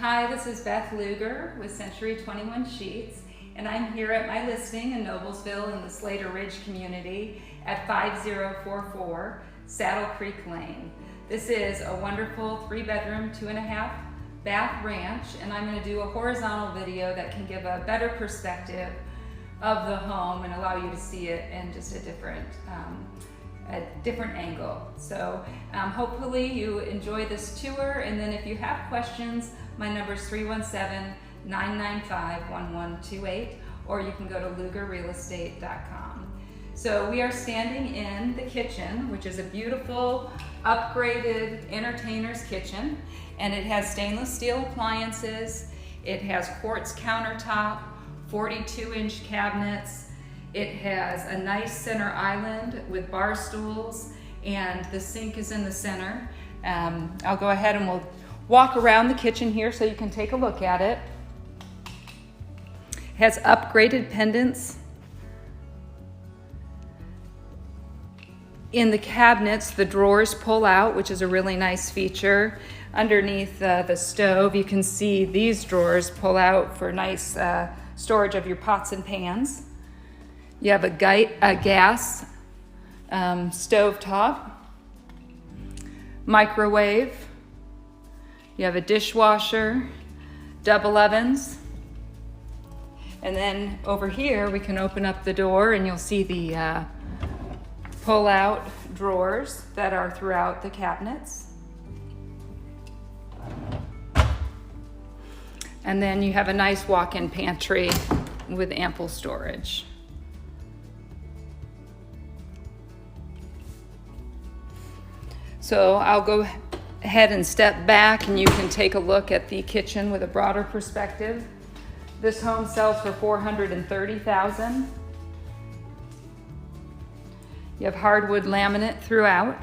Hi, this is Beth Lugar with Century 21 Sheets, and I'm here at my listing in Noblesville in the Slater Ridge community at 5044 Saddle Creek Lane. This is a wonderful 3-bedroom, 2.5 bath ranch, and I'm going to do a horizontal video that can give a better perspective of the home and allow you to see it in just a different angle. So hopefully you enjoy this tour, and then if you have questions, my number is 317-995-1128, or you can go to lugarrealestate.com. So we are standing in the kitchen, which is a beautiful upgraded entertainer's kitchen, and it has stainless steel appliances, it has quartz countertop, 42-inch cabinets, it has a nice center island with bar stools, and the sink is in the center. I'll go ahead and we'll walk around the kitchen here so you can take a look at it. It has upgraded pendants. In the cabinets, the drawers pull out, which is a really nice feature. Underneath the stove, you can see these drawers pull out for nice storage of your pots and pans. You have a gas stove top, microwave. You have a dishwasher, double ovens. And then over here, we can open up the door and you'll see the pull-out drawers that are throughout the cabinets. And then you have a nice walk-in pantry with ample storage. So I'll go ahead and step back and you can take a look at the kitchen with a broader perspective. This home sells for $430,000. You have hardwood laminate throughout.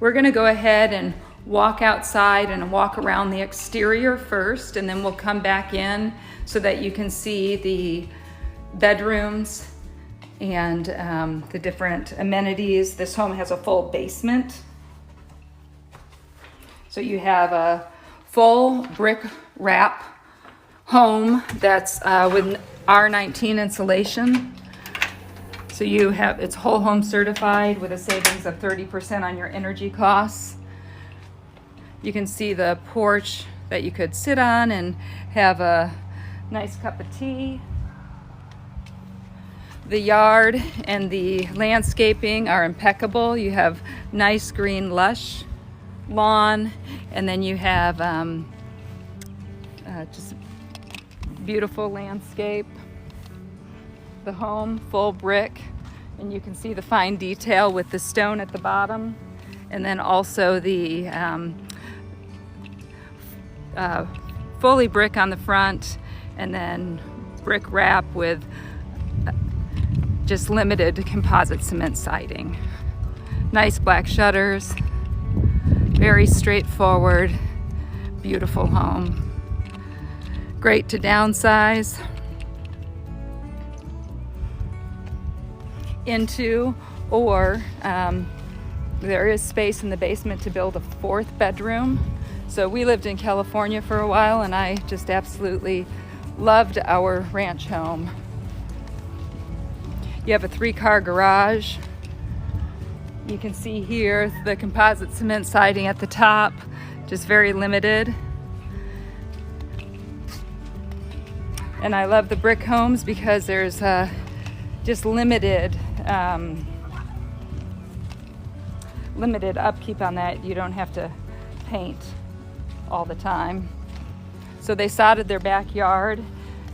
We're going to go ahead and walk outside and walk around the exterior first, and then we'll come back in so that you can see the bedrooms and the different amenities. This home has a full basement. So you have a full brick wrap home that's with R19 insulation. So you have, it's whole home certified with a savings of 30% on your energy costs. You can see the porch that you could sit on and have a nice cup of tea. The yard and the landscaping are impeccable. You have nice green lush lawn, and then you have just beautiful landscape. The home, full brick, and you can see the fine detail with the stone at the bottom, and then also the fully brick on the front, and then brick wrap with just limited composite cement siding. Nice black shutters, very straightforward, beautiful home. Great to downsize into, or there is space in the basement to build a 4th bedroom. So we lived in California for a while, and I just absolutely loved our ranch home. You have a 3-car garage. You can see here the composite cement siding at the top, just very limited. And I love the brick homes because there's just limited upkeep on that. You don't have to paint all the time. So they sodded their backyard.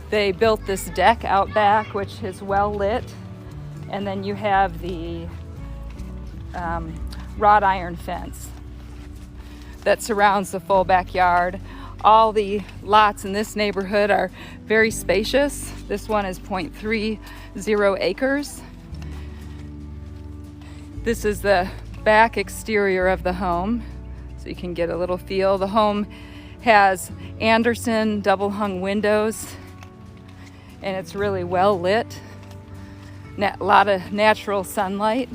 They built this deck out back, which is well lit. And then you have the wrought iron fence that surrounds the full backyard. All the lots in this neighborhood are very spacious. This one is 0.30 acres. This is the back exterior of the home, so you can get a little feel. The home has Anderson double hung windows, and it's really well lit. A lot of natural sunlight.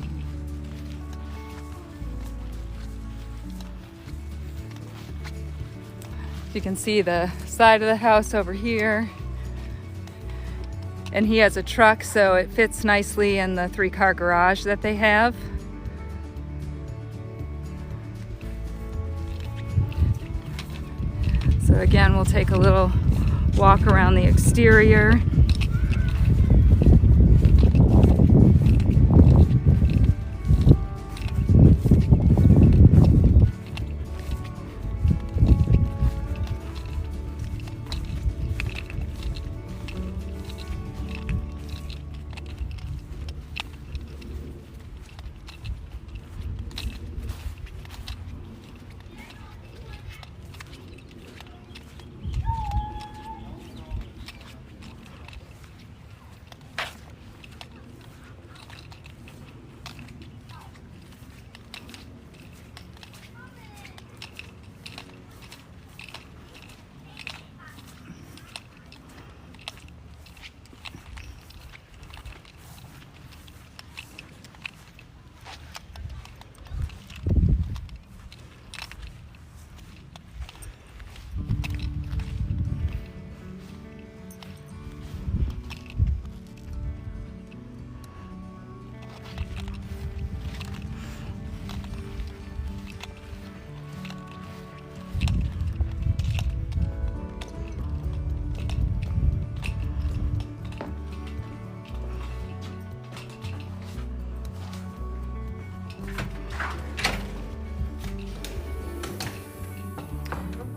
You can see the side of the house over here. And he has a truck, so it fits nicely in the 3-car garage that they have. So again, we'll take a little walk around the exterior.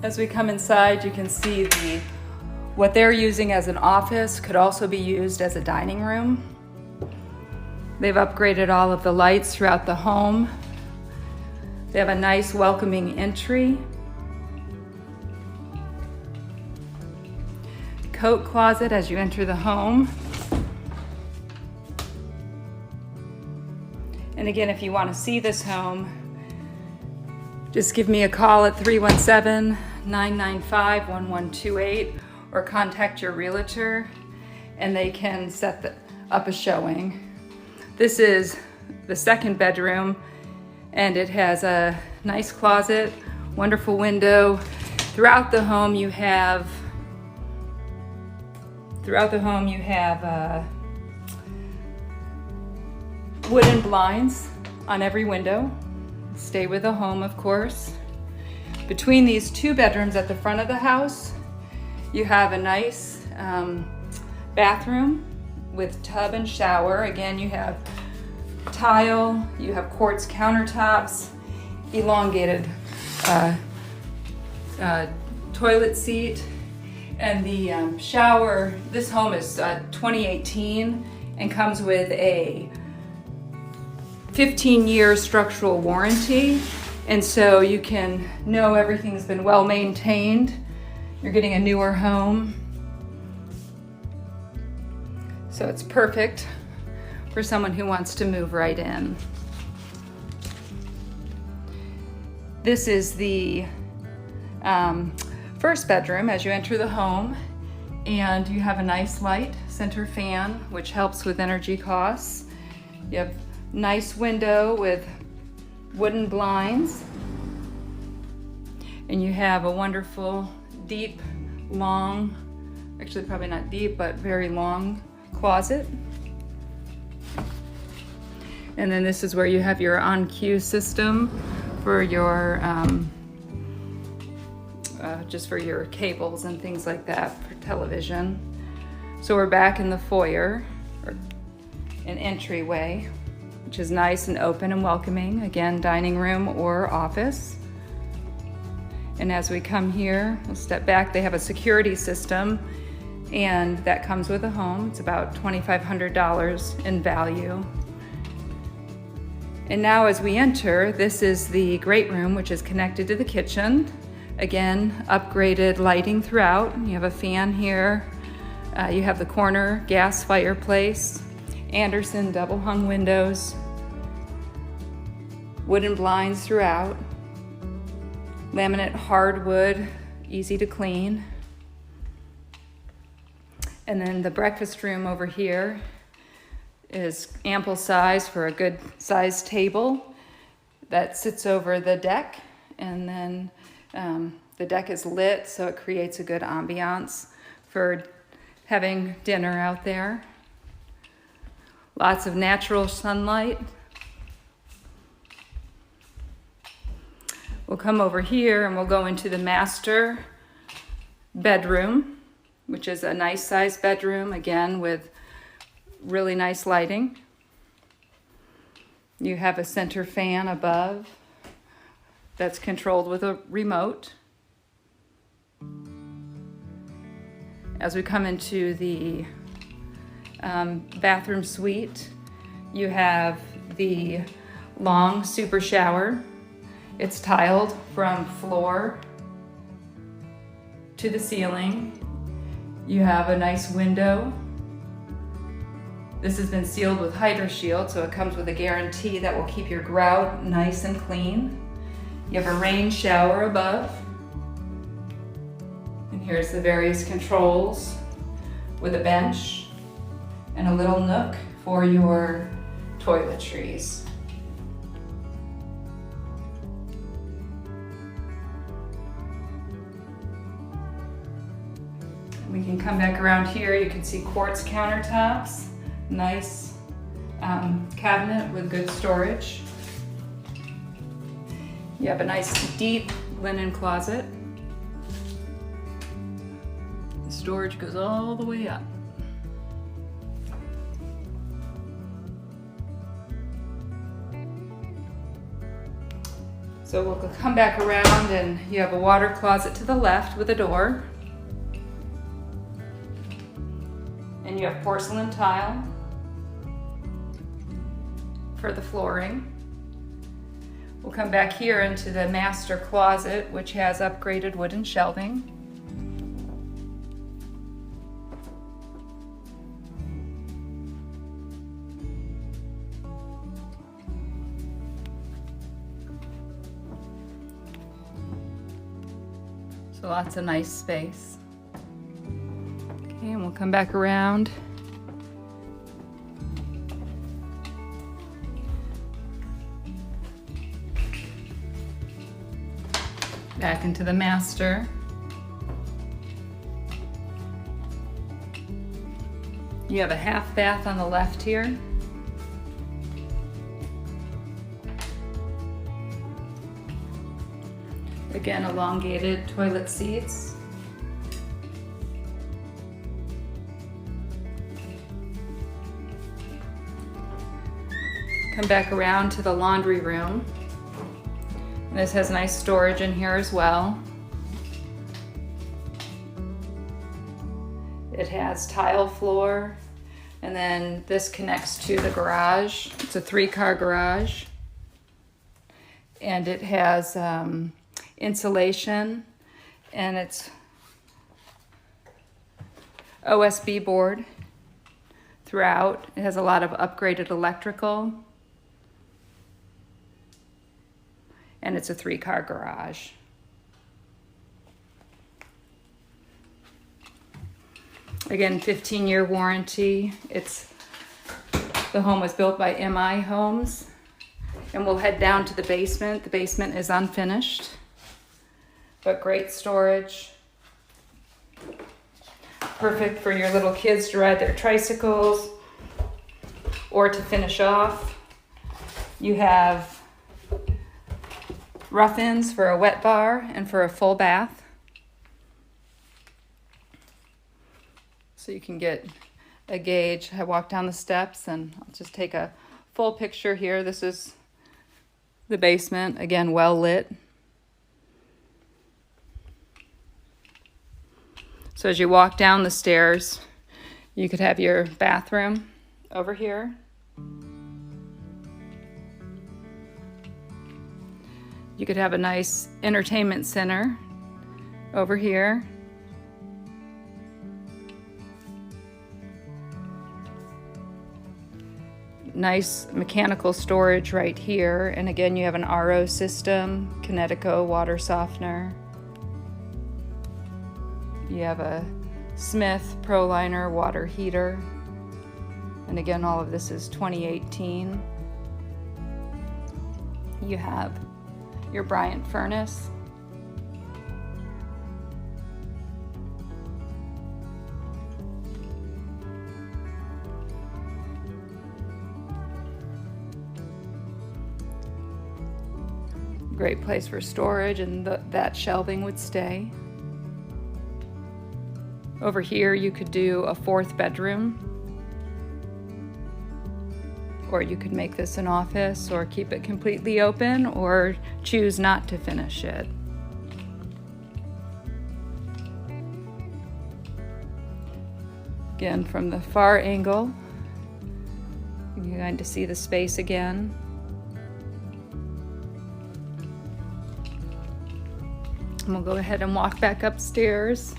As we come inside, you can see what they're using as an office could also be used as a dining room. They've upgraded all of the lights throughout the home. They have a nice welcoming entry. Coat closet as you enter the home. And again, if you want to see this home, just give me a call at 317-995-1128 or contact your realtor and they can set up a showing. This is the 2nd bedroom and it has a nice closet, wonderful window. Throughout the home you have wooden blinds on every window. Stay with the home, of course. Between these 2 bedrooms at the front of the house, you have a nice bathroom with tub and shower. Again, you have tile, you have quartz countertops, elongated toilet seat, and the shower. This home is 2018 and comes with a 15-year structural warranty, and so you can know everything's been well maintained. You're getting a newer home, so it's perfect for someone who wants to move right in. This is the 1st bedroom as you enter the home, and you have a nice light center fan which helps with energy costs. You have nice window with wooden blinds, and you have a wonderful deep, long, actually probably not deep, but very long closet. And then this is where you have your on-cue system for your just for your cables and things like that for television. So we're back in the foyer, or an entryway, which is nice and open and welcoming. Again, dining room or office. And as we come here, we'll step back. They have a security system, and that comes with the home. It's about $2,500 in value. And now as we enter, this is the great room, which is connected to the kitchen. Again, upgraded lighting throughout. You have a fan here. You have the corner gas fireplace, Anderson double hung windows, wooden blinds throughout, laminate hardwood, easy to clean. And then the breakfast room over here is ample size for a good sized table that sits over the deck. And then the The deck is lit, so it creates a good ambiance for having dinner out there. Lots of natural sunlight. We'll come over here and we'll go into the master bedroom, which is a nice sized bedroom, again with really nice lighting. You have a center fan above that's controlled with a remote. As we come into the bathroom suite, you have the long super shower. It's tiled from floor to the ceiling. You have a nice window. This has been sealed with HydroShield, so it comes with a guarantee that will keep your grout nice and clean. You have a rain shower above. And here's the various controls with a bench and a little nook for your toiletries. We can come back around here. You can see quartz countertops, nice cabinet with good storage. You have a nice deep linen closet. The storage goes all the way up. So we'll come back around and you have a water closet to the left with a door. And you have porcelain tile for the flooring. We'll come back here into the master closet, which has upgraded wooden shelving. So lots of nice space. Okay, and we'll come back around. Back into the master. You have a half bath on the left here. Again, elongated toilet seats. Come back around to the laundry room. This has nice storage in here as well. It has tile floor, and then this connects to the garage. It's a 3-car garage. And it has insulation, and it's OSB board throughout. It has a lot of upgraded electrical. And it's a 3-car garage. Again, 15-year warranty. The home was built by MI Homes. And we'll head down to the basement. The basement is unfinished, but great storage. Perfect for your little kids to ride their tricycles, or to finish off. You have rough-ins for a wet bar and for a full bath. So you can get a gauge. I walk down the steps and I'll just take a full picture here. This is the basement, again, well lit. So as you walk down the stairs, you could have your bathroom over here. You could have a nice entertainment center over here. Nice mechanical storage right here. And again, you have an RO system, Kinetico water softener. You have a Smith ProLiner water heater. And again, all of this is 2018. You have your Bryant furnace. Great place for storage, and that shelving would stay. Over here you could do a 4th bedroom, or you could make this an office, or keep it completely open, or choose not to finish it. Again, from the far angle, you're going to see the space again. And we'll go ahead and walk back upstairs.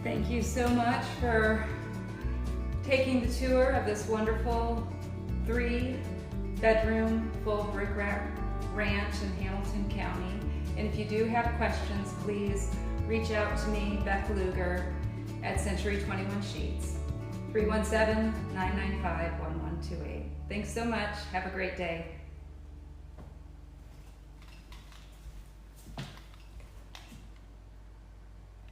Thank you so much for taking the tour of this wonderful 3-bedroom full brick ranch in Hamilton County. And if you do have questions, please reach out to me, Beth Lugar, at Century 21 Sheets, 317-995-1128. Thanks so much. Have a great day.